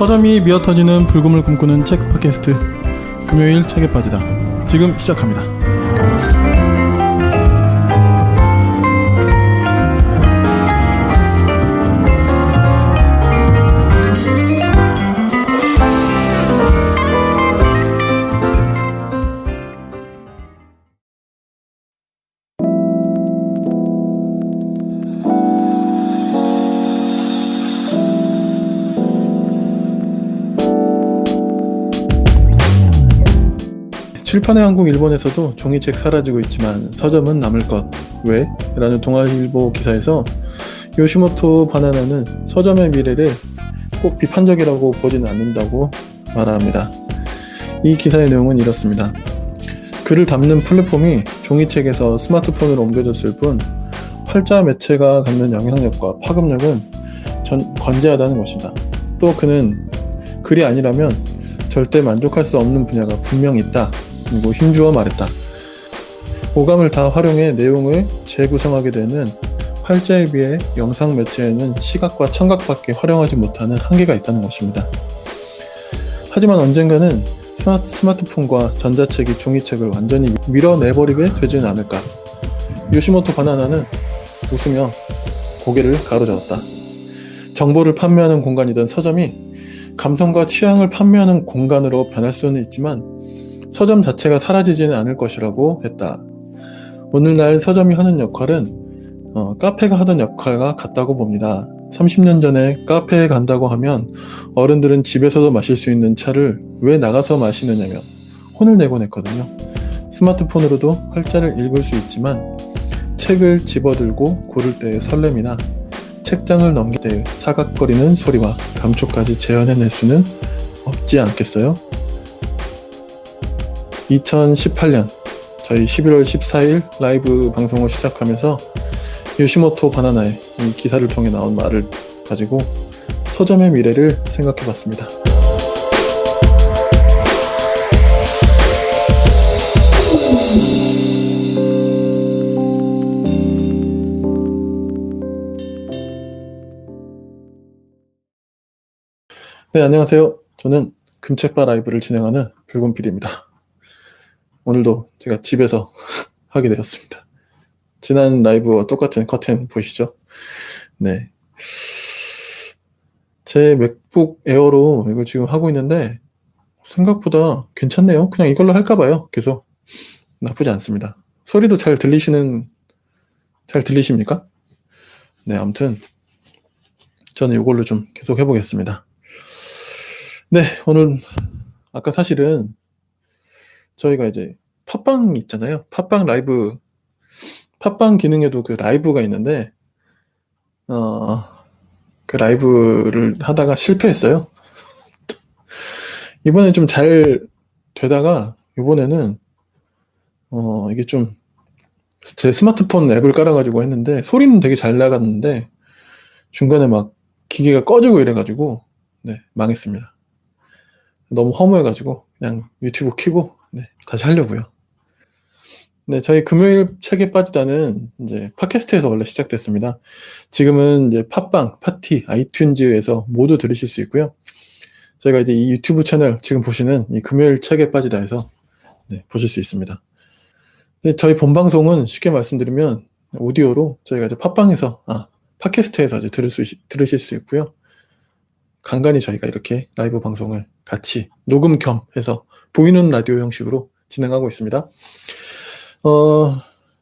서점이 미어터지는 불금을 꿈꾸는 책 팟캐스트 금요일 책에 빠지다 지금 시작합니다. 출판의 왕국 일본에서도 종이책 사라지고 있지만 서점은 남을 것. 왜? 라는 동아일보 기사에서 요시모토 바나나는 서점의 미래를 꼭 비판적이라고 보지는 않는다고 말합니다. 이 기사의 내용은 이렇습니다. 글을 담는 플랫폼이 종이책에서 스마트폰으로 옮겨졌을 뿐 활자 매체가 갖는 영향력과 파급력은 건재하다는 것이다. 또 그는 글이 아니라면 절대 만족할 수 없는 분야가 분명 있다. 그리고 힘주어 말했다. 오감을 다 활용해 내용을 재구성하게 되는 활자에 비해 영상 매체에는 시각과 청각밖에 활용하지 못하는 한계가 있다는 것입니다. 하지만 언젠가는 스마트폰과 전자책이 종이책을 완전히 밀어내버리게 되지는 않을까. 요시모토 바나나는 웃으며 고개를 가로저었다. 정보를 판매하는 공간이던 서점이 감성과 취향을 판매하는 공간으로 변할 수는 있지만 서점 자체가 사라지지는 않을 것이라고 했다. 오늘날 서점이 하는 역할은 카페가 하던 역할과 같다고 봅니다. 30년 전에 카페에 간다고 하면 어른들은 집에서도 마실 수 있는 차를 왜 나가서 마시느냐며 혼을 내곤 했거든요. 스마트폰으로도 활자를 읽을 수 있지만 책을 집어들고 고를 때의 설렘이나 책장을 넘길 때의 사각거리는 소리와 감촉까지 재현해낼 수는 없지 않겠어요? 2018년 저희 11월 14일 라이브 방송을 시작하면서 요시모토 바나나의 이 기사를 통해 나온 말을 가지고 서점의 미래를 생각해 봤습니다. 네, 안녕하세요. 저는 금책바 라이브를 진행하는 붉은 PD입니다. 오늘도 제가 집에서 하게 되었습니다. 지난 라이브와 똑같은 커튼 보이시죠? 네. 제 맥북 에어로 이걸 지금 하고 있는데 생각보다 괜찮네요. 그냥 이걸로 할까봐요. 계속 나쁘지 않습니다. 소리도 잘 들리십니까? 네, 아무튼 저는 이걸로 좀 계속 해보겠습니다. 네, 오늘 아까 사실은 저희가 이제 팟빵 있잖아요. 팟빵 라이브, 팟빵 기능에도 그 라이브가 있는데, 그 라이브를 하다가 실패했어요. 이번에 좀 잘 되다가, 이번에는, 이게 좀, 제 스마트폰 앱을 깔아가지고 했는데, 소리는 되게 잘 나갔는데, 중간에 막 기계가 꺼지고 이래가지고, 네, 망했습니다. 너무 허무해가지고, 그냥 유튜브 켜고, 네, 다시 하려고요. 네, 저희 금요일 책에 빠지다는 이제 팟캐스트에서 원래 시작됐습니다. 지금은 이제 팟빵, 파티, 아이튠즈에서 모두 들으실 수 있고요. 저희가 이제 이 유튜브 채널 지금 보시는 이 금요일 책에 빠지다에서 네, 보실 수 있습니다. 이제 저희 본 방송은 쉽게 말씀드리면 오디오로 저희가 이제 팟빵에서, 팟캐스트에서 이제 들으실 수 있고요. 간간히 저희가 이렇게 라이브 방송을 같이 녹음 겸 해서 보이는 라디오 형식으로 진행하고 있습니다.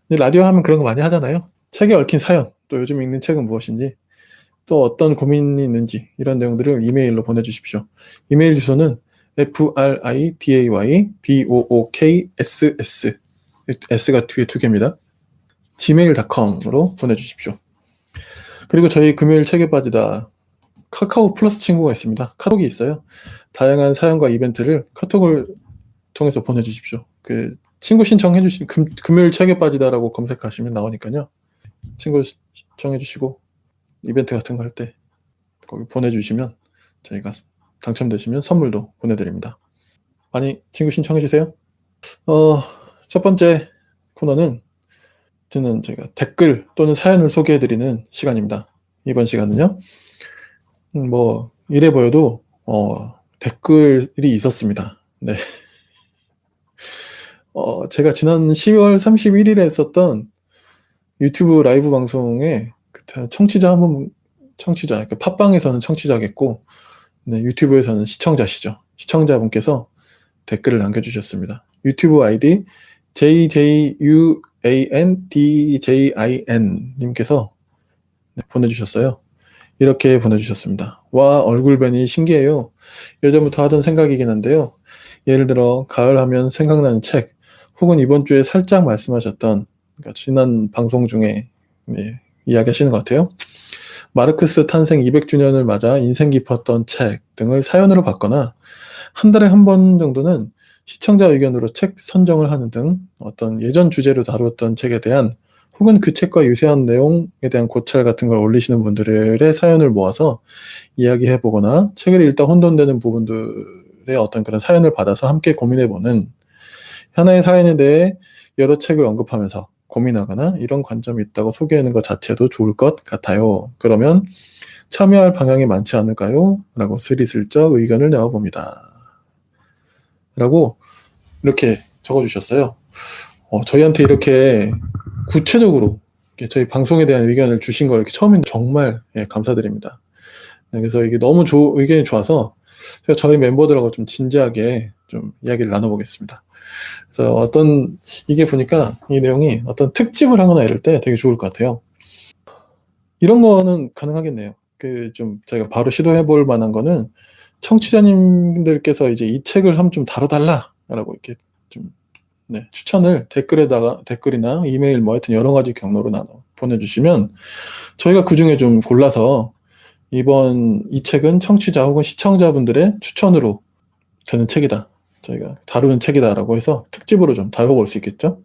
라디오 하면 그런 거 많이 하잖아요. 책에 얽힌 사연, 또 요즘 읽는 책은 무엇인지, 또 어떤 고민이 있는지 이런 내용들을 이메일로 보내주십시오. 이메일 주소는 fridaybookss S가 뒤에 2개입니다. gmail.com으로 보내주십시오. 그리고 저희 금요일 책에 빠지다 카카오 플러스 친구가 있습니다. 카톡이 있어요. 다양한 사연과 이벤트를 카톡을 통해서 보내주십시오. 그 친구 신청해주신 금요일 책에 빠지다라고 검색하시면 나오니까요. 친구 신청해주시고 이벤트 같은 거 할 때 거기 보내주시면 저희가 당첨되시면 선물도 보내드립니다. 많이 친구 신청해주세요. 첫 번째 코너는 저는 제가 댓글 또는 사연을 소개해드리는 시간입니다. 이번 시간은요. 이래 보여도 댓글이 있었습니다. 네. 제가 지난 10월 31일에 했었던 유튜브 라이브 방송에 그때 그러니까 팟빵에서는 청취자겠고, 네, 유튜브에서는 시청자시죠. 시청자분께서 댓글을 남겨주셨습니다. 유튜브 아이디 JJUANDJIN 님께서 보내주셨어요. 이렇게 보내주셨습니다. 와, 얼굴변이 신기해요. 예전부터 하던 생각이긴 한데요. 예를 들어 가을 하면 생각나는 책, 혹은 이번 주에 살짝 말씀하셨던, 그러니까 지난 방송 중에 이야기하시는 것 같아요. 마르크스 탄생 200주년을 맞아 인생 깊었던 책 등을 사연으로 받거나 한 달에 한 번 정도는 시청자 의견으로 책 선정을 하는 등 어떤 예전 주제로 다루었던 책에 대한, 혹은 그 책과 유사한 내용에 대한 고찰 같은 걸 올리시는 분들의 사연을 모아서 이야기해보거나, 책을 읽다 혼돈되는 부분들의 어떤 그런 사연을 받아서 함께 고민해보는, 하나의 사연에 대해 여러 책을 언급하면서 고민하거나 이런 관점이 있다고 소개하는 것 자체도 좋을 것 같아요. 그러면 참여할 방향이 많지 않을까요? 라고 스리슬쩍 의견을 내어봅니다. 라고 이렇게 적어주셨어요. 저희한테 이렇게 구체적으로 저희 방송에 대한 의견을 주신 걸 이렇게 처음엔 정말 감사드립니다. 네, 그래서 이게 너무 의견이 좋아서 제가 저희 멤버들하고 좀 진지하게 좀 이야기를 나눠보겠습니다. 그래서 이게 보니까 이 내용이 어떤 특집을 하거나 이럴 때 되게 좋을 것 같아요. 이런 거는 가능하겠네요. 좀 저희가 바로 시도해볼 만한 거는, 청취자님들께서 이제 이 책을 한번 좀 다뤄달라라고 이렇게 좀 추천을 댓글이나 이메일 뭐 하여튼 여러 가지 경로로 보내주시면 저희가 그 중에 좀 골라서 이번 이 책은 청취자 혹은 시청자분들의 추천으로 되는 책이다, 저희가 다루는 책이다라고 해서 특집으로 좀 다뤄볼 수 있겠죠?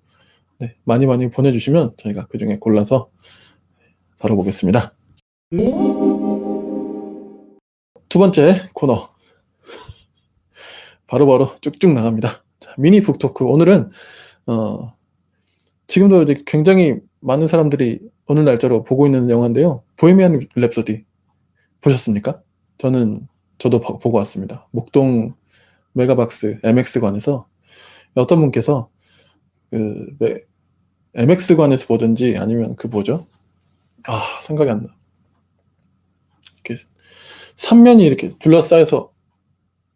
네, 많이 보내주시면 저희가 그 중에 골라서 다뤄보겠습니다. 두 번째 코너 바로바로 쭉쭉 나갑니다. 자, 미니 북토크. 오늘은 지금도 이제 굉장히 많은 사람들이 오늘 날짜로 보고 있는 영화인데요. 보헤미안 랩소디 보셨습니까? 저도 보고 왔습니다. 목동 메가박스 MX관에서 어떤 분께서 MX관에서 보든지 아니면 뭐죠? 생각이 안 나. 이렇게 3면이 이렇게 둘러싸여서,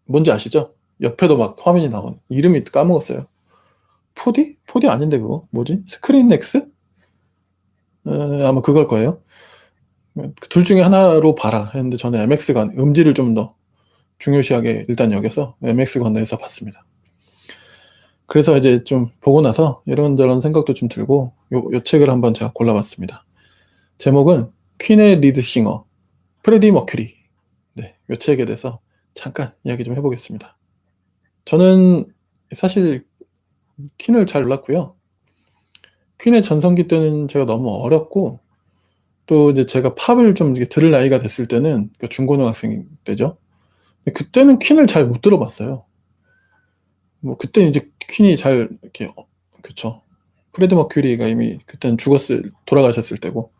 뭔지 아시죠? 옆에도 막 화면이 나오는, 이름이 까먹었어요. 4D 아닌데 그거 뭐지? 스크린X? 아마 그걸 거예요. 둘 중에 하나로 봐라 했는데 저는 MX관, 음질을 좀 더 중요시하게 일단 여겨서 MX관에서 봤습니다. 그래서 이제 좀 보고 나서 이런저런 생각도 좀 들고 요 책을 한번 제가 골라봤습니다. 제목은 퀸의 리드싱어 프레디 머큐리. 네, 요 책에 대해서 잠깐 이야기 좀 해보겠습니다. 저는 사실 퀸을 잘 몰랐고요. 퀸의 전성기 때는 제가 너무 어렸고, 또 이제 제가 팝을 좀 들을 나이가 됐을 때는 중고등학생 때죠. 그때는 퀸을 잘 못 들어봤어요. 뭐 그때 이제 퀸이 잘 이렇게 그쵸. 프레드 머큐리가 이미 그때는 돌아가셨을 때고,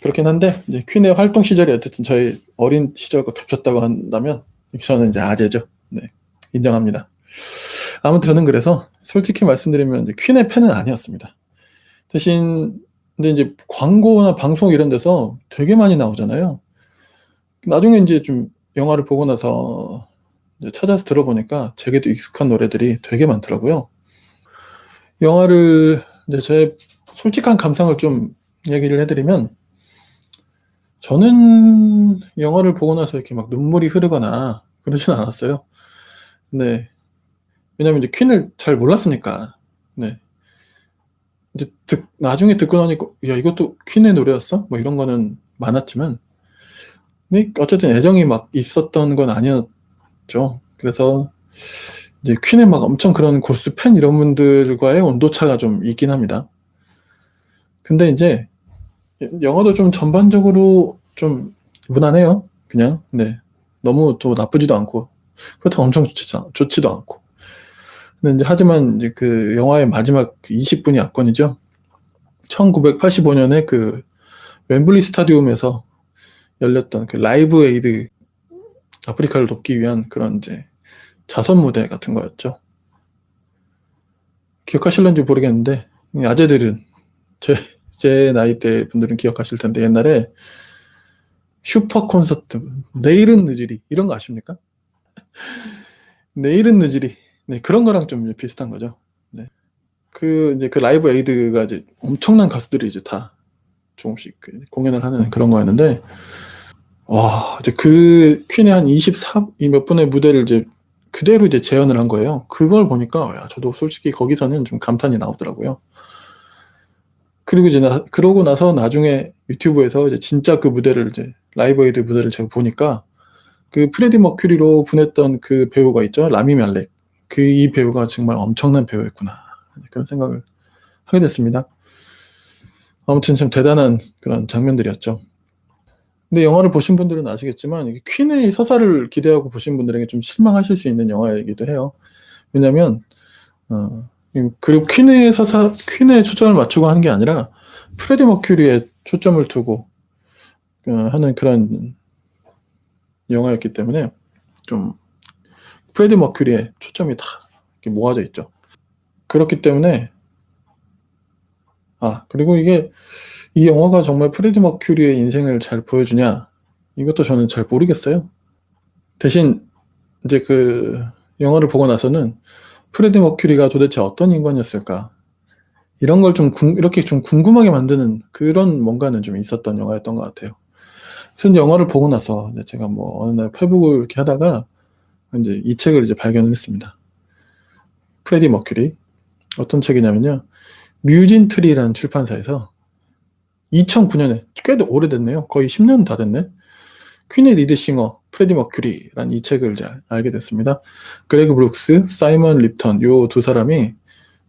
그렇긴 한데 이제 퀸의 활동 시절이 어쨌든 저희 어린 시절과 겹쳤다고 한다면 저는 이제 아재죠. 네, 인정합니다. 아무튼 저는 그래서 솔직히 말씀드리면 이제 퀸의 팬은 아니었습니다. 대신 근데 이제 광고나 방송 이런 데서 되게 많이 나오잖아요. 나중에 이제 좀 영화를 보고 나서 이제 찾아서 들어보니까 제게도 익숙한 노래들이 되게 많더라고요. 영화를 이제 제 솔직한 감상을 좀 얘기를 해드리면, 저는 영화를 보고 나서 이렇게 막 눈물이 흐르거나 그러진 않았어요. 네. 왜냐면 이제 퀸을 잘 몰랐으니까. 네. 이제 나중에 듣고 나니까, 야, 이것도 퀸의 노래였어? 뭐 이런 거는 많았지만, 네, 어쨌든 애정이 막 있었던 건 아니었죠. 그래서 이제 퀸의 막 엄청 그런 골수 팬 이런 분들과의 온도차가 좀 있긴 합니다. 근데 이제 영화도 좀 전반적으로 좀 무난해요. 그냥. 네. 너무 또 나쁘지도 않고 그렇다고 엄청 좋지도 않고. 근데 이제 하지만 이제 그 영화의 마지막 20분이 압권이죠. 1985년에 그 웸블리 스타디움에서 열렸던 그 라이브 에이드 아프리카를 돕기 위한 그런 이제 자선 무대 같은 거였죠. 기억하실런지 모르겠는데 아재들은 제 나이대 분들은 기억하실 텐데 옛날에 슈퍼 콘서트 내일은 늦으리 이런 거 아십니까? 내일은 늦으리 네, 그런 거랑 좀 비슷한 거죠. 네. 이제 그 라이브 에이드가 이제 엄청난 가수들이 이제 다 조금씩 공연을 하는 그런 거였는데 와 이제 그 퀸의 한 24, 몇 분의 무대를 이제 그대로 이제 재현을 한 거예요. 그걸 보니까 야, 저도 솔직히 거기서는 좀 감탄이 나오더라고요. 그리고 이제 그러고 나서 나중에 유튜브에서 이제 진짜 그 무대를 이제 라이브 에이드 무대를 제가 보니까 그 프레디 머큐리로 분했던 그 배우가 있죠. 라미 말렉. 이 배우가 정말 엄청난 배우였구나. 그런 생각을 하게 됐습니다. 아무튼 참 대단한 그런 장면들이었죠. 근데 영화를 보신 분들은 아시겠지만 퀸의 서사를 기대하고 보신 분들에게 좀 실망하실 수 있는 영화이기도 해요. 왜냐하면 그리고 퀸의 초점을 맞추고 하는 게 아니라 프레디 머큐리에 초점을 두고 하는 그런 영화였기 때문에 좀 프레디 머큐리에 초점이 다 이렇게 모아져 있죠. 그렇기 때문에 그리고 이 영화가 정말 프레디 머큐리의 인생을 잘 보여주냐 이것도 저는 잘 모르겠어요. 대신 이제 그 영화를 보고 나서는 프레디 머큐리가 도대체 어떤 인간이었을까 이런 걸 좀 이렇게 좀 궁금하게 만드는 그런 뭔가는 좀 있었던 영화였던 것 같아요. 그래서 영화를 보고 나서 제가 뭐 어느 날 페북을 이렇게 하다가 이제 이 책을 이제 발견을 했습니다. 프레디 머큐리 어떤 책이냐면요, 뮤진트리라는 출판사에서 2009년에 꽤 오래됐네요. 거의 10년 다 됐네. 퀸의 리드싱어 프레디 머큐리라는 이 책을 이제 알게 됐습니다. 그레그 브룩스, 사이먼 립턴 요 두 사람이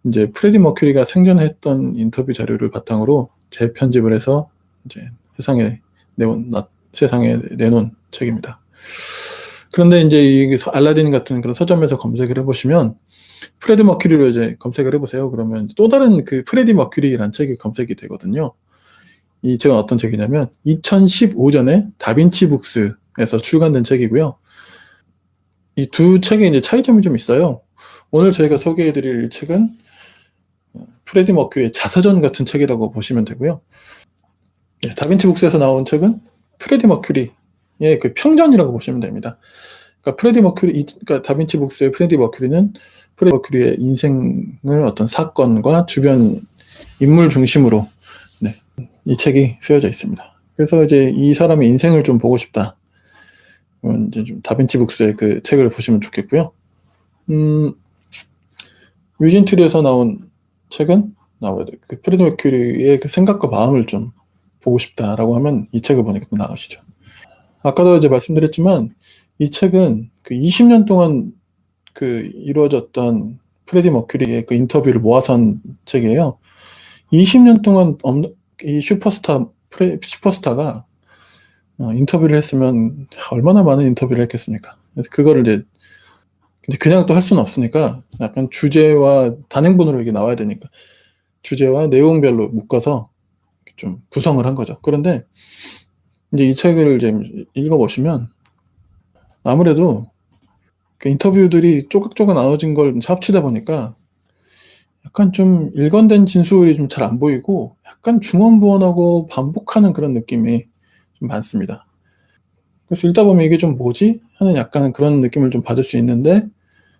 이제 프레디 머큐리가 생전했던 인터뷰 자료를 바탕으로 재편집을 해서 이제 세상에 내놓은 책입니다. 그런데 이제 이 알라딘 같은 그런 서점에서 검색을 해보시면 프레디 머큐리로 이제 검색을 해보세요. 그러면 또 다른 그 프레디 머큐리라는 책이 검색이 되거든요. 이 책은 어떤 책이냐면 2015년에 다빈치 북스에서 출간된 책이고요. 이 두 책의 이제 차이점이 좀 있어요. 오늘 저희가 소개해드릴 책은 프레디 머큐리의 자서전 같은 책이라고 보시면 되고요. 다빈치 북스에서 나온 책은 프레디 머큐리의 그 평전이라고 보시면 됩니다. 그러니까 다빈치 북스의 프레디 머큐리는 프레디 머큐리의 인생을 어떤 사건과 주변 인물 중심으로 이 책이 쓰여져 있습니다. 그래서 이제 이 사람의 인생을 좀 보고 싶다. 이제 좀 다빈치 북스의 그 책을 보시면 좋겠고요. 뮤진트리에서 나온 책은 아무래도 그 프레디 머큐리의 그 생각과 마음을 좀 보고 싶다라고 하면 이 책을 보는 게 더 나으시죠. 아까도 이제 말씀드렸지만 이 책은 그 20년 동안 그 이루어졌던 프레디 머큐리의 그 인터뷰를 모아서 한 책이에요. 20년 동안 이 슈퍼스타가 인터뷰를 했으면 얼마나 많은 인터뷰를 했겠습니까? 그래서 그거를 이제 그냥 또 할 수는 없으니까 약간 주제와 단행본으로 이게 나와야 되니까 주제와 내용별로 묶어서 좀 구성을 한 거죠. 그런데 이제 이 책을 이제 읽어보시면 아무래도 그 인터뷰들이 조각조각 나눠진 걸 합치다 보니까 약간 좀 일관된 진술이 좀 잘 안 보이고 약간 중언부언하고 반복하는 그런 느낌이 좀 많습니다. 그래서 읽다 보면 이게 좀 뭐지? 하는 약간 그런 느낌을 좀 받을 수 있는데,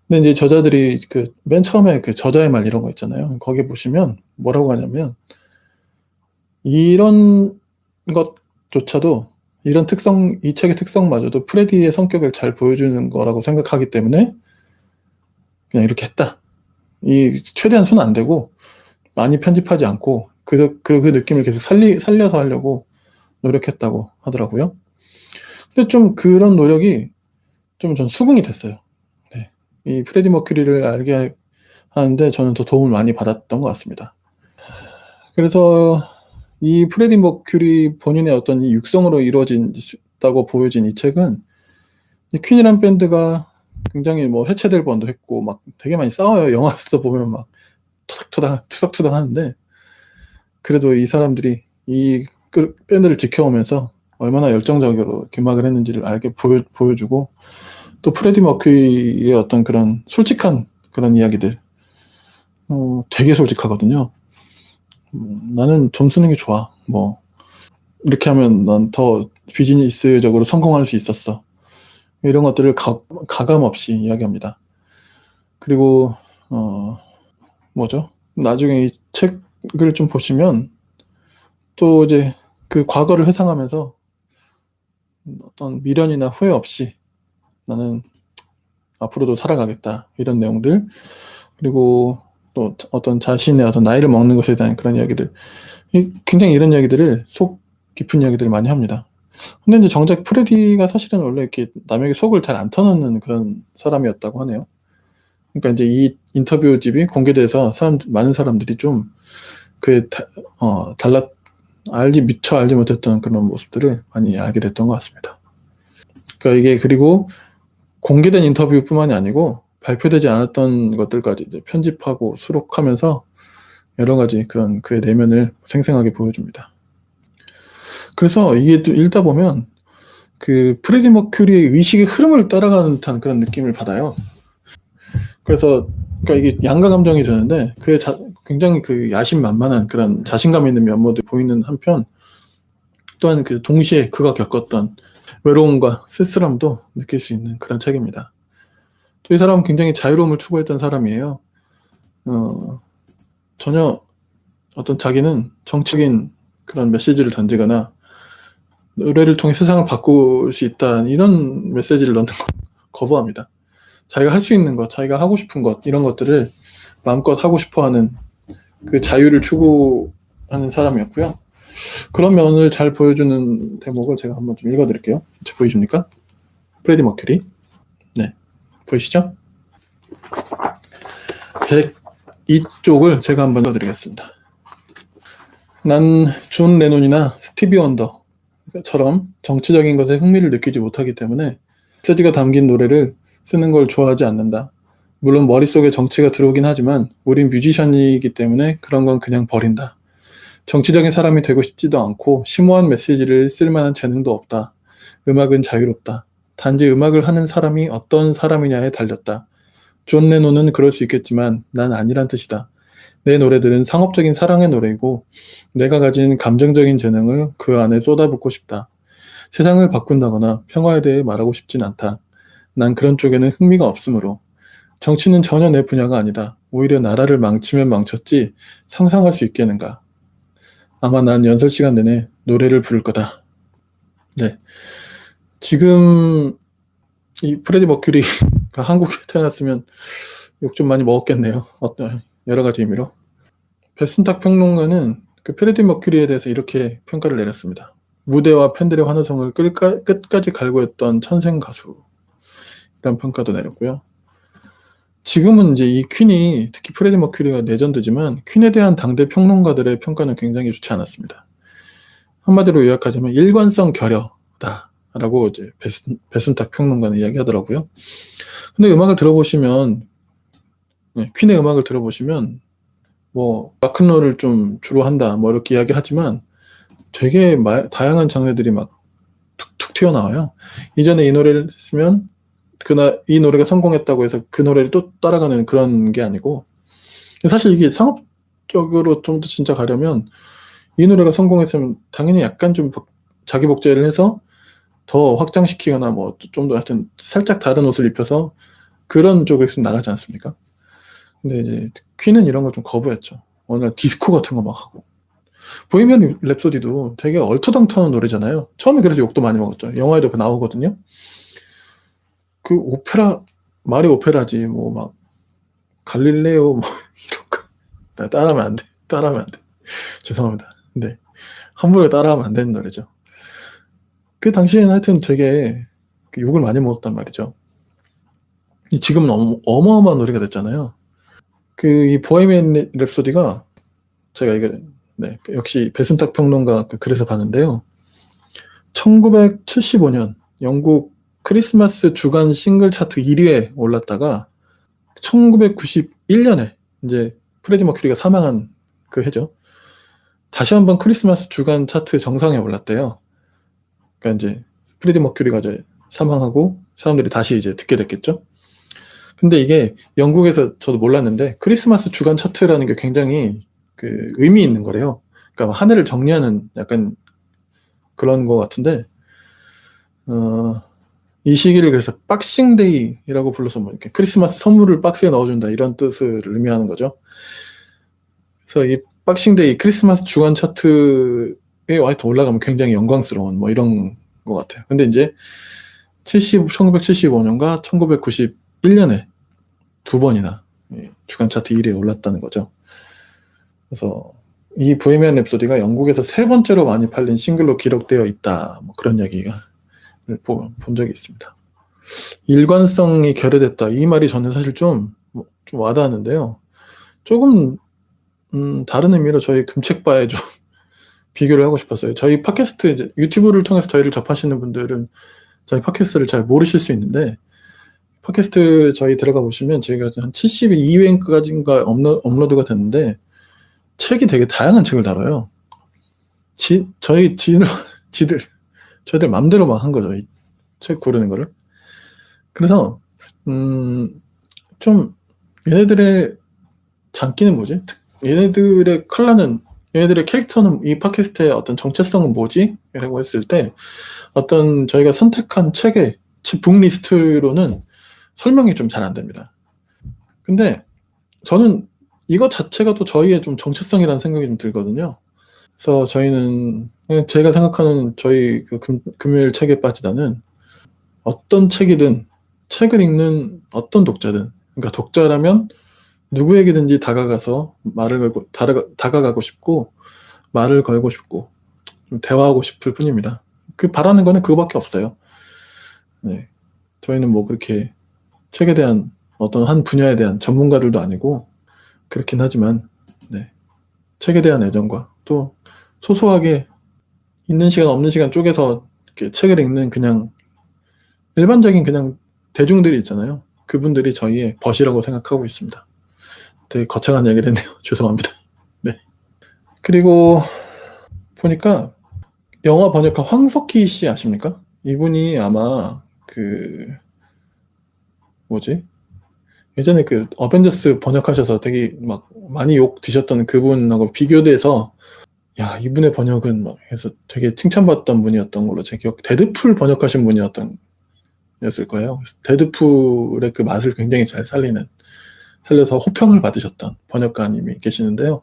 근데 이제 저자들이 그 맨 처음에 그 저자의 말 이런 거 있잖아요. 거기 보시면 뭐라고 하냐면 이런 것조차도 이 책의 특성마저도 프레디의 성격을 잘 보여주는 거라고 생각하기 때문에 그냥 이렇게 했다. 최대한 손 안 대고 많이 편집하지 않고 그 느낌을 계속 살려서 하려고 노력했다고 하더라고요. 근데 좀 그런 노력이 좀 전 수긍이 됐어요. 네. 이 프레디 머큐리를 알게 하는데 저는 더 도움을 많이 받았던 것 같습니다. 그래서 이 프레디 머큐리 본인의 어떤 이 육성으로 이루어진다고 보여진 이 책은 이 퀸이란 밴드가 굉장히 뭐 해체될 뻔도 했고 막 되게 많이 싸워요. 영화에서도 보면 막 투닥투닥 하는데 그래도 이 사람들이 이 밴드를 지켜오면서 얼마나 열정적으로 음악을 했는지를 알게 보여주고, 또 프레디 머큐리의 어떤 그런 솔직한 그런 이야기들, 되게 솔직하거든요. 나는 돈 쓰는 게 좋아. 뭐 이렇게 하면 난 더 비즈니스적으로 성공할 수 있었어. 이런 것들을 가감 없이 이야기합니다. 그리고 뭐죠? 나중에 이 책을 좀 보시면 또 이제 그 과거를 회상하면서 어떤 미련이나 후회 없이 나는 앞으로도 살아가겠다, 이런 내용들, 그리고 또 어떤 자신의 어떤 나이를 먹는 것에 대한 그런 이야기들, 굉장히 이런 이야기들을, 속 깊은 이야기들을 많이 합니다. 근데 이제 정작 프레디가 사실은 원래 이렇게 남에게 속을 잘 안 터놓는 그런 사람이었다고 하네요. 그러니까 이제 이 인터뷰집이 공개돼서 많은 사람들이 좀 그의 미처 알지 못했던 그런 모습들을 많이 알게 됐던 것 같습니다. 그러니까 이게, 그리고 공개된 인터뷰뿐만이 아니고 발표되지 않았던 것들까지 이제 편집하고 수록하면서 여러 가지 그런 그의 내면을 생생하게 보여줍니다. 그래서 이게 또 읽다 보면 그 프레디 머큐리의 의식의 흐름을 따라가는 듯한 그런 느낌을 받아요. 그래서 그러니까 이게 양가 감정이 드는데, 그의 굉장히 그 야심만만한 그런 자신감 있는 면모도 보이는 한편, 또한 그 동시에 그가 겪었던 외로움과 쓸쓸함도 느낄 수 있는 그런 책입니다. 또 이 사람은 굉장히 자유로움을 추구했던 사람이에요. 전혀 어떤 자기는 정치적인 그런 메시지를 던지거나 노래를 통해 세상을 바꿀 수 있다, 이런 메시지를 넣는 걸 거부합니다. 자기가 할 수 있는 것, 자기가 하고 싶은 것, 이런 것들을 마음껏 하고 싶어하는 그 자유를 추구하는 사람이었고요. 그런 면을 잘 보여주는 대목을 제가 한번 좀 읽어드릴게요. 보이십니까? 프레디 머큐리. 네, 보이시죠? 102쪽을 제가 한번 읽어드리겠습니다. 난 존 레논이나 스티비 원더처럼 정치적인 것에 흥미를 느끼지 못하기 때문에 메시지가 담긴 노래를 쓰는 걸 좋아하지 않는다. 물론 머릿속에 정치가 들어오긴 하지만 우린 뮤지션이기 때문에 그런 건 그냥 버린다. 정치적인 사람이 되고 싶지도 않고 심오한 메시지를 쓸 만한 재능도 없다. 음악은 자유롭다. 단지 음악을 하는 사람이 어떤 사람이냐에 달렸다. 존 레논은 그럴 수 있겠지만 난 아니란 뜻이다. 내 노래들은 상업적인 사랑의 노래이고 내가 가진 감정적인 재능을 그 안에 쏟아붓고 싶다. 세상을 바꾼다거나 평화에 대해 말하고 싶진 않다. 난 그런 쪽에는 흥미가 없으므로. 정치는 전혀 내 분야가 아니다. 오히려 나라를 망치면 망쳤지 상상할 수 있겠는가. 아마 난 연설 시간 내내 노래를 부를 거다. 네. 지금 이 프레디 머큐리가 한국에 태어났으면 욕 좀 많이 먹었겠네요. 어떤 여러 가지 의미로. 배순탁 평론가는 그 프레디 머큐리에 대해서 이렇게 평가를 내렸습니다. 무대와 팬들의 환호성을 끝까지 갈구했던 천생 가수, 이런 평가도 내렸고요. 지금은 이제 이 퀸이, 특히 프레디 머큐리가 레전드지만 퀸에 대한 당대 평론가들의 평가는 굉장히 좋지 않았습니다. 한마디로 요약하자면 일관성 결여다라고 이제 배순탁 평론가는 이야기하더라고요. 근데 음악을 들어보시면, 퀸의 음악을 들어보시면 뭐 락큰롤을 좀 주로 한다, 뭐 이렇게 이야기하지만 되게 다양한 장르들이 막 툭툭 튀어나와요. 이전에 이 노래를 쓰면 이 노래가 성공했다고 해서 그 노래를 또 따라가는 그런 게 아니고, 사실 이게 상업적으로 좀 더 진짜 가려면 이 노래가 성공했으면 당연히 약간 좀 자기 복제를 해서 더 확장시키거나 뭐 좀 더 하여튼 살짝 다른 옷을 입혀서 그런 쪽으로 나가지 않습니까? 근데 이제 퀸은 이런 걸 좀 거부했죠. 어느 날 디스코 같은 거 막 하고. 보헤미안 랩소디도 되게 얼토당토하는 노래잖아요. 처음에 그래서 욕도 많이 먹었죠. 영화에도 나오거든요. 그 오페라, 말이 오페라지, 뭐 막 갈릴레오 뭐 이런 거 따라하면 안 돼. 따라하면 안 돼. 죄송합니다. 근데 함부로 따라하면 안 되는 노래죠. 그 당시에는 하여튼 되게 욕을 많이 먹었단 말이죠. 지금은 어마어마한 노래가 됐잖아요. 이 보헤미안 랩소디가 제가 이게 역시 배순탁 평론가 글에서 봤는데요. 1975년 영국 크리스마스 주간 싱글 차트 1위에 올랐다가 1991년에 이제 프레디 머큐리가 사망한 그 해죠. 다시 한번 크리스마스 주간 차트 정상에 올랐대요. 그러니까 이제 프레디 머큐리가 이제 사망하고 사람들이 다시 이제 듣게 됐겠죠. 근데 이게 영국에서 저도 몰랐는데 크리스마스 주간 차트라는 게 굉장히 그 의미 있는 거래요. 그러니까 한 해를 정리하는 약간 그런 거 같은데, 이 시기를 그래서 박싱데이라고 불러서 뭐 이렇게 크리스마스 선물을 박스에 넣어준다 이런 뜻을 의미하는 거죠. 그래서 이 박싱데이 크리스마스 주간 차트에 와이트 올라가면 굉장히 영광스러운 뭐 이런 것 같아요. 근데 이제 1975년과 1991년에 두 번이나 주간 차트 1위에 올랐다는 거죠. 그래서 이 보헤미안 랩소디가 영국에서 세 번째로 많이 팔린 싱글로 기록되어 있다. 뭐 그런 이야기가 본 적이 있습니다. 일관성이 결여됐다. 이 말이 저는 사실 좀 와닿았는데요. 조금 다른 의미로 저희 금책바에 좀 비교를 하고 싶었어요. 저희 팟캐스트 이제 유튜브를 통해서 저희를 접하시는 분들은 저희 팟캐스트를 잘 모르실 수 있는데, 팟캐스트 저희 들어가 보시면 저희가 한 72회까지인가 업로드가 됐는데 책이 되게 다양한 책을 다뤄요. 저희들 맘대로 막 한 거죠. 이 책 고르는 거를. 그래서 좀 얘네들의 장기는 뭐지? 얘네들의 컬러는, 얘네들의 캐릭터는 이 팟캐스트의 어떤 정체성은 뭐지? 라고 했을 때 어떤 저희가 선택한 책의 북리스트로는 설명이 좀 잘 안 됩니다. 근데 저는 이거 자체가 또 저희의 좀 정체성이라는 생각이 좀 들거든요. 그래서 저희는 제가 생각하는 저희 그 금요일 책에 빠지다는 어떤 책이든 책을 읽는 어떤 독자든, 그러니까 독자라면 누구에게든지 다가가서 말을 걸고 다가가고 싶고 말을 걸고 싶고 좀 대화하고 싶을 뿐입니다. 그 바라는 거는 그거밖에 없어요. 네. 저희는 뭐 그렇게 책에 대한 어떤 한 분야에 대한 전문가들도 아니고 그렇긴 하지만, 네. 책에 대한 애정과 또 소소하게 있는 시간 없는 시간 쪼개서 이렇게 책을 읽는 그냥 일반적인 그냥 대중들이 있잖아요. 그분들이 저희의 벗이라고 생각하고 있습니다. 되게 거창한 얘기를 했네요. 죄송합니다. 네. 그리고 보니까 영화 번역가 황석희 씨 아십니까? 이분이 아마 그 뭐지? 예전에 그 어벤져스 번역하셔서 되게 막 많이 욕 드셨던 그분하고 비교돼서 야, 이분의 번역은 막 해서 되게 칭찬받던 분이었던 걸로 제 기억. 데드풀 번역하신 분이었을 거예요. 데드풀의 그 맛을 굉장히 잘 살려서 호평을 받으셨던 번역가님이 계시는데요.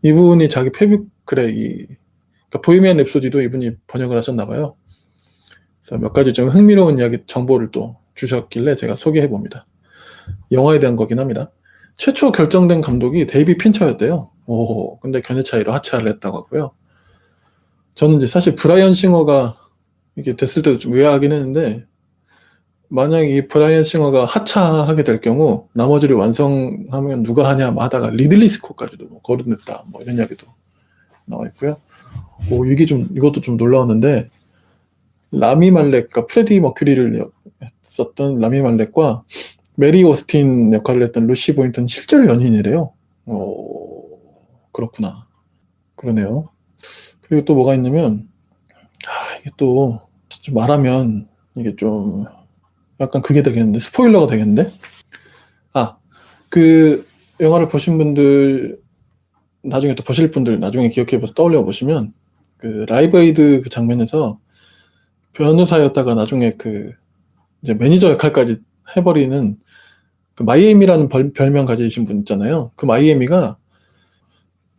이분이 자기 페북글에 그러니까 보헤미안 랩소디도 이분이 번역을 하셨나 봐요. 그래서 몇 가지 좀 흥미로운 이야기 정보를 또 주셨길래 제가 소개해 봅니다. 영화에 대한 거긴 합니다. 최초 결정된 감독이 데이비 핀처였대요. 근데 견해 차이로 하차를 했다고 하고요. 저는 이제 사실 브라이언 싱어가 이게 됐을 때도 좀 의아하긴 했는데, 만약 이 브라이언 싱어가 하차하게 될 경우 나머지를 완성하면 누가 하냐 하다가 리들리 스콧까지도 뭐 거론했다, 뭐 이런 이야기도 나와 있고요. 이것도 좀 놀라웠는데, 라미 말렉, 그러니까 프레디 머큐리를 썼던 라미 말렉과 메리 오스틴 역할을 했던 루시 보인턴 실제로 연인이래요. 그렇구나. 그러네요. 그리고 또 뭐가 있냐면, 이게 또 말하면 이게 좀 약간 그게 되겠는데, 스포일러가 되겠는데? 그 영화를 보신 분들, 나중에 또 보실 분들 나중에 기억해봐서 떠올려 보시면, 그 라이브 에이드 그 장면에서 변호사였다가 나중에 그 이제 매니저 역할까지 해버리는 그 마이애미라는 별명 가지신 분 있잖아요. 그 마이애미가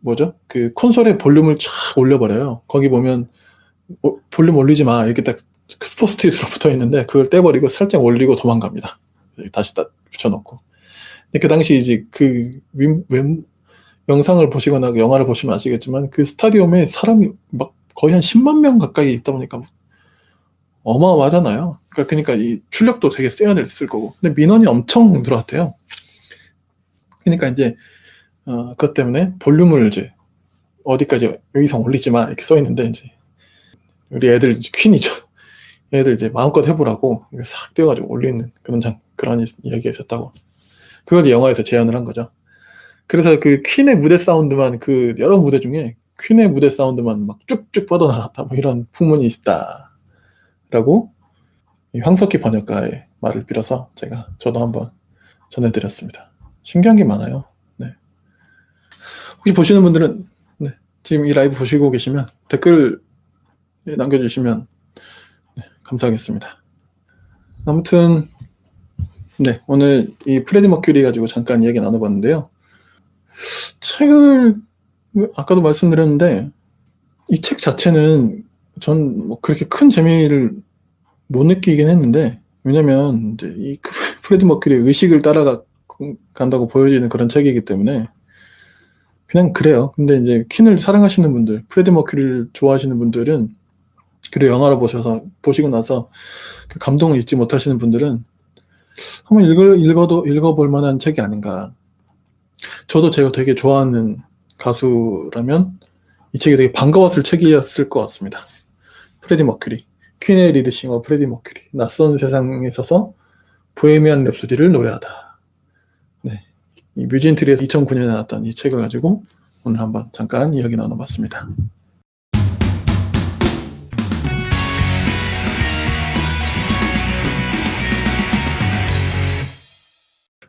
뭐죠? 그 콘솔에 볼륨을 쫙 올려버려요. 거기 보면 볼륨 올리지 마 이렇게 딱 포스트잇으로 붙어 있는데 그걸 떼버리고 살짝 올리고 도망갑니다. 다시 딱 붙여놓고. 그 당시 이제 그 영상을 보시거나 영화를 보시면 아시겠지만 그 스타디움에 사람이 막 거의 한 10만 명 가까이 있다 보니까 어마어마하잖아요. 그러니까 이 출력도 되게 세야 됐을 거고. 근데 민원이 엄청 들어왔대요. 그러니까 이제 그것 때문에 볼륨을 이제 어디까지 여기서 올리지 마 이렇게 써 있는데, 이제 우리 애들 이제 퀸이죠. 애들 이제 마음껏 해보라고 이거 싹 떼어가지고 올리는 그런 이야기가 있었다고. 그걸 이제 영화에서 재현을 한 거죠. 그래서 그 퀸의 무대 사운드만, 그 여러 무대 중에 퀸의 무대 사운드만 막 쭉쭉 뻗어나갔다 뭐 이런 풍문이 있다. 라고 이 황석기 번역가의 말을 빌어서 저도 한번 전해드렸습니다. 신기한 게 많아요. 네. 혹시 보시는 분들은 네, 지금 이 라이브 보시고 계시면 댓글 남겨주시면 네, 감사하겠습니다. 아무튼 네, 오늘 이 프레디 머큐리 가지고 잠깐 이야기 나눠봤는데요. 책을 아까도 말씀드렸는데 이 책 자체는 전 뭐 그렇게 큰 재미를 못 느끼긴 했는데, 왜냐면 이제 이 프레디 머큐리의 의식을 따라간다고 보여지는 그런 책이기 때문에 그냥 그래요. 근데 이제 퀸을 사랑하시는 분들, 프레디 머큐리를 좋아하시는 분들은, 그리고 영화를 보시고 나서 그 감동을 잊지 못하시는 분들은 한번 읽어볼 만한 책이 아닌가. 저도 제가 되게 좋아하는 가수라면 이 책이 되게 반가웠을 책이었을 것 같습니다. 프레디 머큐리, 퀸의 리드싱어 프레디 머큐리, 낯선 세상에 서서 보헤미안 랩소디를 노래하다. 네, 이 뮤진트리에서 2009년에 나왔던 이 책을 가지고 오늘 한번 잠깐 이야기 나눠봤습니다.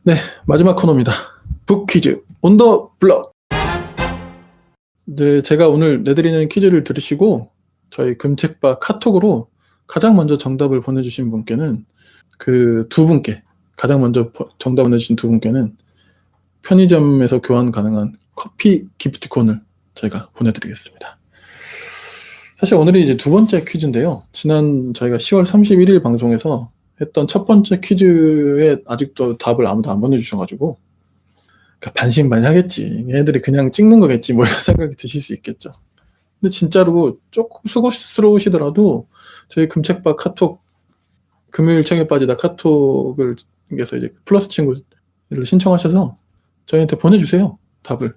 네, 마지막 코너입니다. 북 퀴즈 온 더 블럭. 네, 제가 오늘 내드리는 퀴즈를 들으시고 저희 금책바 카톡으로 가장 먼저 정답을 보내주신 분께는 가장 먼저 정답 보내주신 두 분께는 편의점에서 교환 가능한 커피 기프티콘을 저희가 보내드리겠습니다. 사실 오늘이 이제 두 번째 퀴즈인데요. 지난 저희가 10월 31일 방송에서 했던 첫 번째 퀴즈에 아직도 답을 아무도 안 보내주셔가지고 반신반의하겠지. 얘네들이 그냥 찍는 거겠지. 뭐 이런 생각이 드실 수 있겠죠. 근데 진짜로 조금 수고스러우시더라도 저희 금책바 카톡, 금요일 책에 빠지다 카톡을 통해서 이제 플러스 친구를 신청하셔서 저희한테 보내주세요. 답을.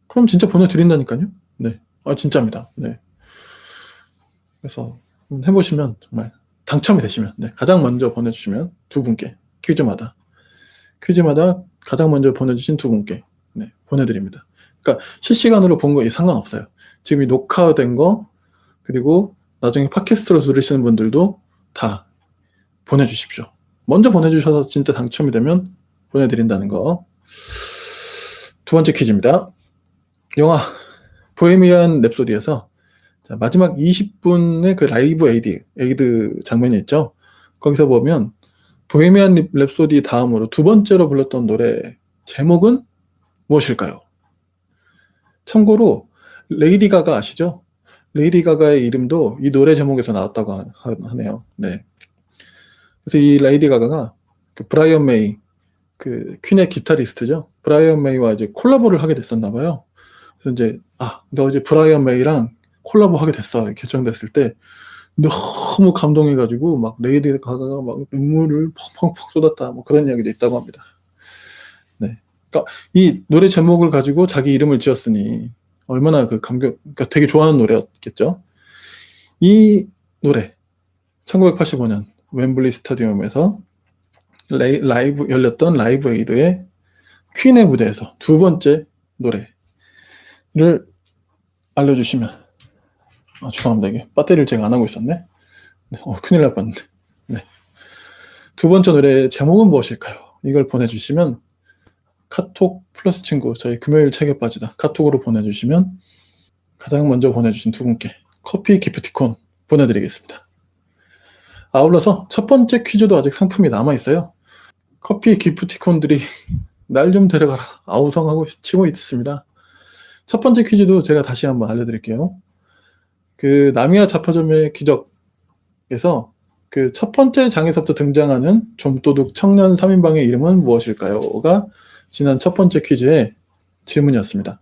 그럼 진짜 보내드린다니까요. 네. 진짜입니다. 네. 그래서 해보시면 정말 당첨이 되시면, 네, 가장 먼저 보내주시면 두 분께 퀴즈마다 가장 먼저 보내주신 두 분께 네, 보내드립니다. 그러니까 실시간으로 본 거 상관없어요. 지금 이 녹화된 거, 그리고 나중에 팟캐스트로 들으시는 분들도 다 보내주십시오. 먼저 보내주셔서 진짜 당첨이 되면 보내드린다는 거. 두 번째 퀴즈입니다. 영화 보헤미안 랩소디에서 마지막 20분의 그 라이브 에이드 장면이 있죠. 거기서 보면 보헤미안 랩소디 다음으로 두 번째로 불렀던 노래 제목은 무엇일까요? 참고로 레이디 가가 아시죠? 레이디 가가의 이름도 이 노래 제목에서 나왔다고 하네요. 네. 그래서 이 레이디 가가가 브라이언 메이, 퀸의 기타리스트죠. 브라이언 메이와 이제 콜라보를 하게 됐었나 봐요. 그래서 이제 너 이제 브라이언 메이랑 콜라보 하게 됐어 결정됐을 때 너무 감동해가지고 막 레이디 가가가 막 눈물을 펑펑펑 쏟았다, 뭐 그런 이야기도 있다고 합니다. 네, 그러니까 이 노래 제목을 가지고 자기 이름을 지었으니 얼마나 그러니까 되게 좋아하는 노래였겠죠. 이 노래 1985년 웸블리 스타디움에서 열렸던 라이브 에이드의 퀸의 무대에서 두 번째 노래를 알려주시면, 죄송합니다. 이게 배터리를 제가 안 하고 있었네. 네, 큰일 날 뻔했네. 네. 두 번째 노래의 제목은 무엇일까요? 이걸 보내주시면 카톡 플러스 친구, 저희 금요일 책에 빠지다 카톡으로 보내주시면 가장 먼저 보내주신 두 분께 커피 기프티콘 보내드리겠습니다. 아울러서 첫 번째 퀴즈도 아직 상품이 남아있어요. 커피 기프티콘들이 날 좀 데려가라 아우성하고 치고 있습니다. 첫 번째 퀴즈도 제가 다시 한번 알려드릴게요. 나미야 잡화점의 기적에서 첫 번째 장에서부터 등장하는 좀도둑 청년 3인방의 이름은 무엇일까요?가 지난 첫 번째 퀴즈의 질문이었습니다.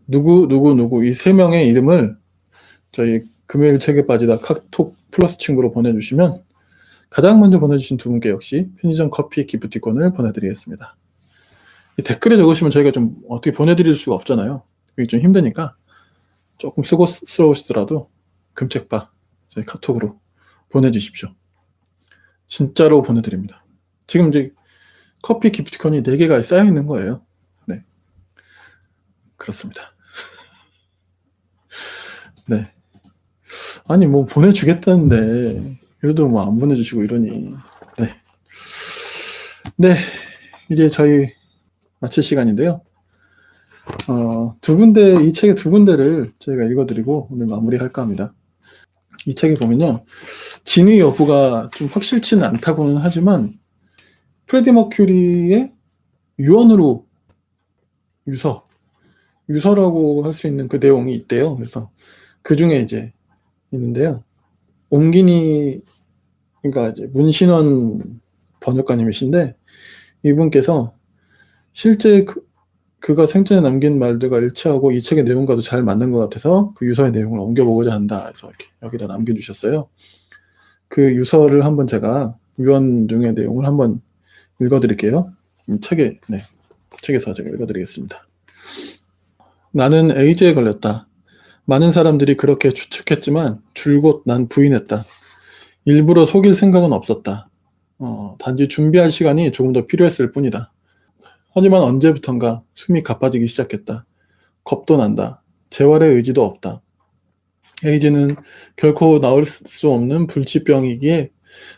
누구 이 세 명의 이름을 저희 금요일 책에 빠지다 카톡 플러스 친구로 보내주시면 가장 먼저 보내주신 두 분께 역시 편의점 커피 기프티콘을 보내드리겠습니다. 댓글에 적으시면 저희가 좀 어떻게 보내드릴 수가 없잖아요. 그게 좀 힘드니까 조금 수고스러우시더라도 금책바 저희 카톡으로 보내주십시오. 진짜로 보내드립니다. 지금 이제 커피 기프티콘이 4개가 쌓여있는 거예요. 네, 그렇습니다. 네. 아니, 뭐 보내주겠다는데, 그래도 뭐 안 보내주시고 이러니. 네. 네. 이제 저희 마칠 시간인데요. 두 군데, 이 책의 두 군데를 저희가 읽어드리고 오늘 마무리할까 합니다. 이 책에 보면요. 진위 여부가 좀 확실치는 않다고는 하지만, 프레디 머큐리의 유언으로 유서라고 할 수 있는 그 내용이 있대요. 그래서 그 중에 이제 있는데요. 옹기니, 그러니까 이제 문신원 번역가님이신데, 이분께서 실제 그가 생전에 남긴 말들과 일치하고 이 책의 내용과도 잘 맞는 것 같아서 그 유서의 내용을 옮겨보고자 한다 해서 이렇게 여기다 남겨주셨어요. 그 유서를 한번 제가 유언 중의 내용을 한번 읽어드릴게요. 책에서 제가 읽어드리겠습니다. 나는 에이즈에 걸렸다. 많은 사람들이 그렇게 추측했지만 줄곧 난 부인했다. 일부러 속일 생각은 없었다. 단지 준비할 시간이 조금 더 필요했을 뿐이다. 하지만 언제부턴가 숨이 가빠지기 시작했다. 겁도 난다. 재활의 의지도 없다. 에이즈는 결코 나을 수 없는 불치병이기에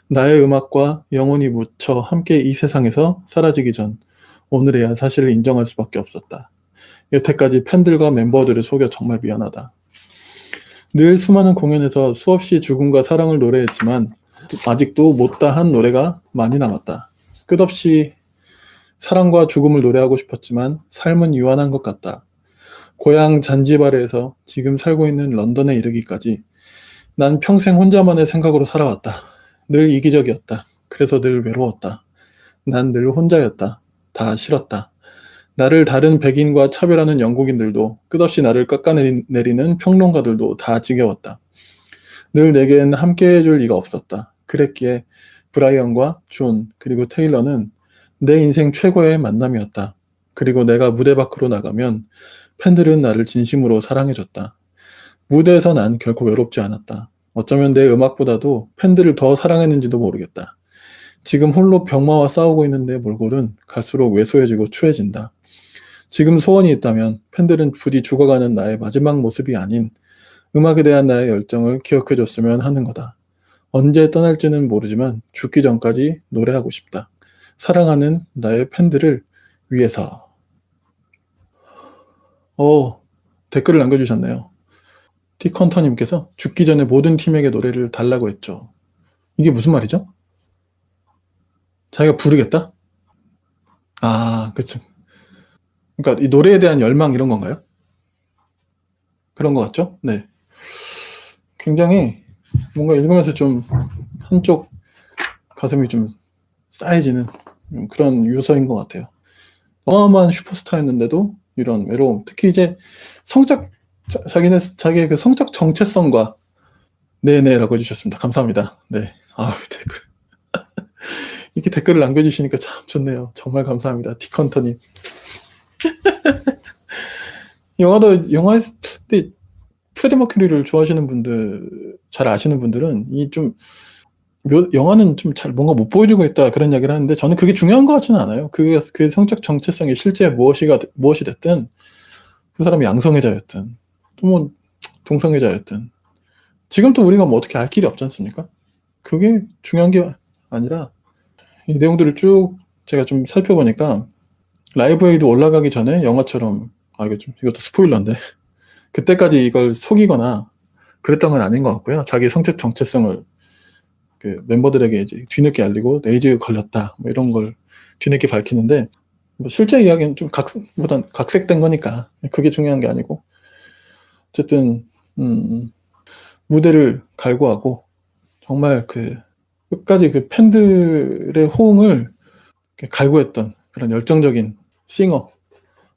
나의 음악과 영혼이 묻혀 함께 이 세상에서 사라지기 전 오늘에야 사실을 인정할 수밖에 없었다. 여태까지 팬들과 멤버들을 속여 정말 미안하다. 늘 수많은 공연에서 수없이 죽음과 사랑을 노래했지만 아직도 못다한 노래가 많이 남았다. 끝없이 사랑과 죽음을 노래하고 싶었지만 삶은 유한한 것 같다. 고향 잔지바르에서 지금 살고 있는 런던에 이르기까지 난 평생 혼자만의 생각으로 살아왔다. 늘 이기적이었다. 그래서 늘 외로웠다. 난 늘 혼자였다. 다 싫었다. 나를 다른 백인과 차별하는 영국인들도 끝없이 나를 깎아내리는 평론가들도 다 지겨웠다. 늘 내겐 함께해줄 이가 없었다. 그랬기에 브라이언과 존 그리고 테일러는 내 인생 최고의 만남이었다. 그리고 내가 무대 밖으로 나가면 팬들은 나를 진심으로 사랑해줬다. 무대에서 난 결코 외롭지 않았다. 어쩌면 내 음악보다도 팬들을 더 사랑했는지도 모르겠다. 지금 홀로 병마와 싸우고 있는데 몰골은 갈수록 왜소해지고 추해진다. 지금 소원이 있다면 팬들은 부디 죽어가는 나의 마지막 모습이 아닌 음악에 대한 나의 열정을 기억해줬으면 하는 거다. 언제 떠날지는 모르지만 죽기 전까지 노래하고 싶다. 사랑하는 나의 팬들을 위해서. 댓글을 남겨주셨네요. 티컨터님께서 죽기 전에 모든 팀에게 노래를 달라고 했죠. 이게 무슨 말이죠? 자기가 부르겠다? 그쵸. 그러니까 이 노래에 대한 열망 이런 건가요? 그런 것 같죠? 네. 굉장히 뭔가 읽으면서 좀 한쪽 가슴이 좀 싸해지는 그런 유서인 것 같아요. 어마어마한 슈퍼스타였는데도 이런 외로움, 특히 이제 자기의 그 성적 정체성과 네네라고 해주셨습니다. 감사합니다. 네. 댓글. 이렇게 댓글을 남겨주시니까 참 좋네요. 정말 감사합니다. 티컨터님. 근데 프레디 머큐리를 좋아하시는 분들, 잘 아시는 분들은 영화는 좀 잘 뭔가 못 보여주고 있다 그런 이야기를 하는데 저는 그게 중요한 것 같지는 않아요. 그 성적 정체성이 실제 무엇이 됐든 그 사람이 양성애자였든 또 뭐 동성애자였든 지금 또 우리가 뭐 어떻게 알 길이 없지 않습니까? 그게 중요한 게 아니라 이 내용들을 쭉 제가 좀 살펴보니까 라이브 에이드 올라가기 전에 영화처럼 이것도 스포일러인데 그때까지 이걸 속이거나 그랬던 건 아닌 것 같고요. 자기 성적 정체성을 그 멤버들에게 이제 뒤늦게 알리고 에이즈 걸렸다 뭐 이런 걸 뒤늦게 밝히는데 뭐 실제 이야기는 좀 각색된 거니까 그게 중요한 게 아니고 어쨌든 무대를 갈구하고 정말 그 끝까지 그 팬들의 호응을 갈구했던 그런 열정적인 싱어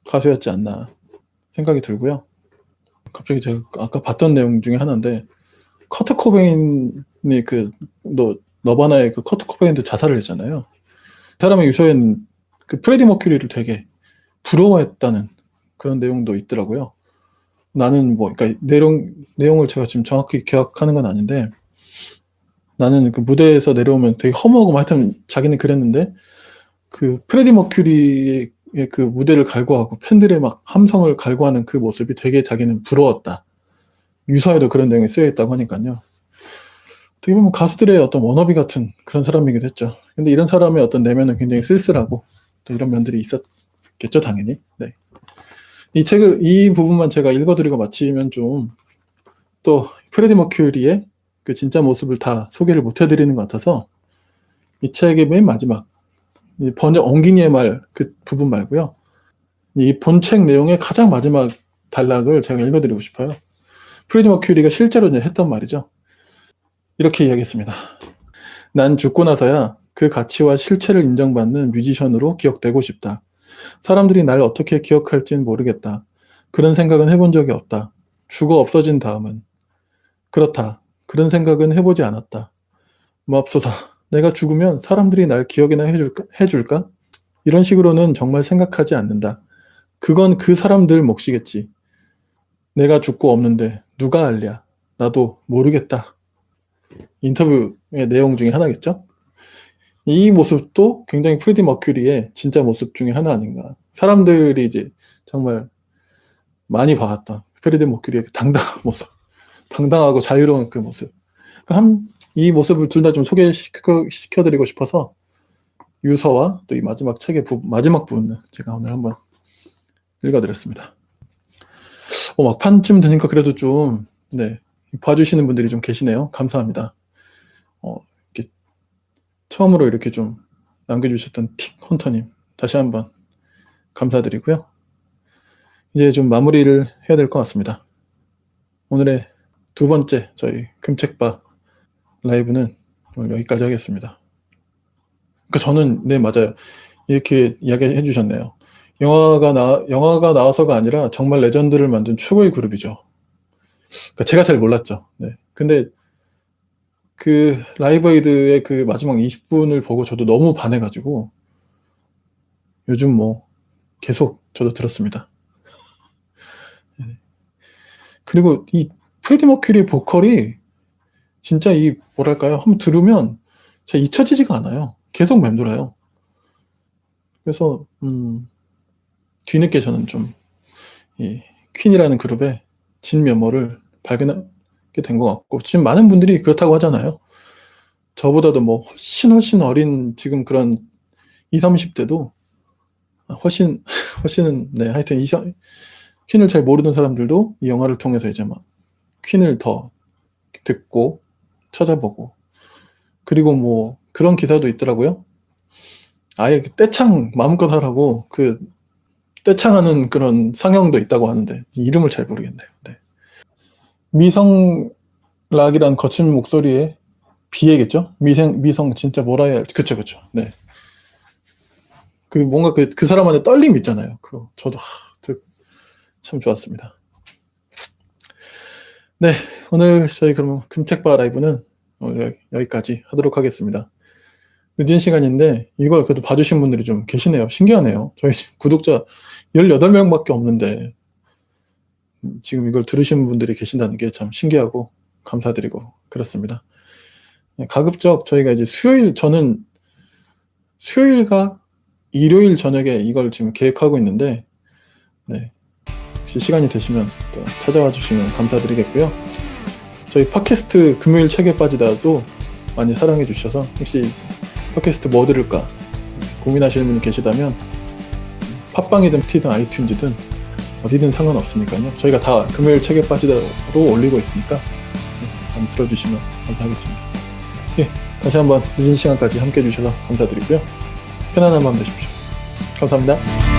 가수였지 않나 생각이 들고요. 갑자기 제가 아까 봤던 내용 중에 하나인데 커트 코베인이 너바나의 그 커트 코베인도 자살을 했잖아요. 그 사람의 유서엔 그 프레디 머큐리를 되게 부러워했다는 그런 내용도 있더라고요. 나는 그러니까 내용을 제가 지금 정확히 기억하는 건 아닌데 나는 그 무대에서 내려오면 되게 허무하고 하여튼 자기는 그랬는데 그 프레디 머큐리의 그 무대를 갈구하고 팬들의 막 함성을 갈구하는 그 모습이 되게 자기는 부러웠다. 유서에도 그런 내용이 쓰여 있다고 하니까요. 어떻게 보면 가수들의 어떤 워너비 같은 그런 사람이기도 했죠. 근데 이런 사람의 어떤 내면은 굉장히 쓸쓸하고 또 이런 면들이 있었겠죠, 당연히. 네. 이 부분만 제가 읽어드리고 마치면 좀 또 프레디 머큐리의 그 진짜 모습을 다 소개를 못 해드리는 것 같아서 이 책의 맨 마지막 이 번역 엉기니의 말 그 부분 말고요. 이 본책 내용의 가장 마지막 단락을 제가 읽어드리고 싶어요. 프레디 머큐리가 실제로 했던 말이죠. 이렇게 이야기했습니다. 난 죽고 나서야 그 가치와 실체를 인정받는 뮤지션으로 기억되고 싶다. 사람들이 날 어떻게 기억할진 모르겠다. 그런 생각은 해본 적이 없다. 죽어 없어진 다음은. 그렇다. 그런 생각은 해보지 않았다. 맙소사. 내가 죽으면 사람들이 날 기억이나 해줄까? 이런 식으로는 정말 생각하지 않는다. 그건 그 사람들 몫이겠지. 내가 죽고 없는데 누가 알랴. 나도 모르겠다. 인터뷰의 내용 중에 하나겠죠? 이 모습도 굉장히 프레디 머큐리의 진짜 모습 중에 하나 아닌가. 사람들이 이제 정말 많이 봐왔던 프레디 머큐리의 그 당당한 모습. 당당하고 자유로운 그 모습. 이 모습을 둘 다 좀 소개시켜드리고 싶어서 유서와 또 이 마지막 책의 마지막 부분을 제가 오늘 한번 읽어드렸습니다. 막판쯤 되니까 그래도 좀, 네, 봐주시는 분들이 좀 계시네요. 감사합니다. 이렇게 처음으로 이렇게 좀 남겨주셨던 틱 헌터님, 다시 한번 감사드리고요. 이제 좀 마무리를 해야 될 것 같습니다. 오늘의 두 번째 저희 금책바 라이브는 오늘 여기까지 하겠습니다. 그러니까 저는, 네, 맞아요. 이렇게 이야기해 주셨네요. 영화가 나와서가 아니라 정말 레전드를 만든 최고의 그룹이죠. 그러니까 제가 잘 몰랐죠. 네. 근데 그 라이브 에이드의 그 마지막 20분을 보고 저도 너무 반해가지고 요즘 뭐 계속 저도 들었습니다. 그리고 이 프레디 머큐리의 보컬이 진짜 이 뭐랄까요? 한번 들으면 잘 잊혀지지가 않아요. 계속 맴돌아요. 그래서 뒤늦게 저는 좀 이 퀸이라는 그룹의 진면모를 발견하게 된 것 같고, 지금 많은 분들이 그렇다고 하잖아요. 저보다도 뭐 훨씬 어린 지금 그런 20, 30대도 훨씬 네, 하여튼 퀸을 잘 모르는 사람들도 이 영화를 통해서 이제 막 퀸을 더 듣고 찾아보고, 그리고 뭐 그런 기사도 있더라고요. 아예 떼창 마음껏 하라고 그 떼창하는 그런 상영도 있다고 하는데 이름을 잘 모르겠네요. 네. 미성락이란 거친 목소리에 비애겠죠? 미성 진짜 뭐라 해야 할지. 그쵸. 네. 그 뭔가 그 사람한테 떨림 있잖아요. 저도 참 좋았습니다. 네, 오늘 저희 그러면 금책바 라이브는 오늘 여기까지 하도록 하겠습니다. 늦은 시간인데 이걸 그래도 봐주신 분들이 좀 계시네요. 신기하네요. 저희 구독자 18명밖에 없는데 지금 이걸 들으신 분들이 계신다는 게 참 신기하고 감사드리고 그렇습니다. 가급적 저희가 이제 저는 수요일과 일요일 저녁에 이걸 지금 계획하고 있는데, 네, 혹시 시간이 되시면 또 찾아와 주시면 감사드리겠고요. 저희 팟캐스트 금요일 책에 빠지다도 많이 사랑해 주셔서 혹시 팟캐스트 뭐 들을까 고민하시는 분이 계시다면 팟빵이든 티든 아이튠즈든 어디든 상관없으니까요. 저희가 다 금요일 책에 빠지다로 올리고 있으니까 한번 들어주시면 감사하겠습니다. 예, 다시 한번 늦은 시간까지 함께 해주셔서 감사드리고요. 편안한 밤 되십시오. 감사합니다.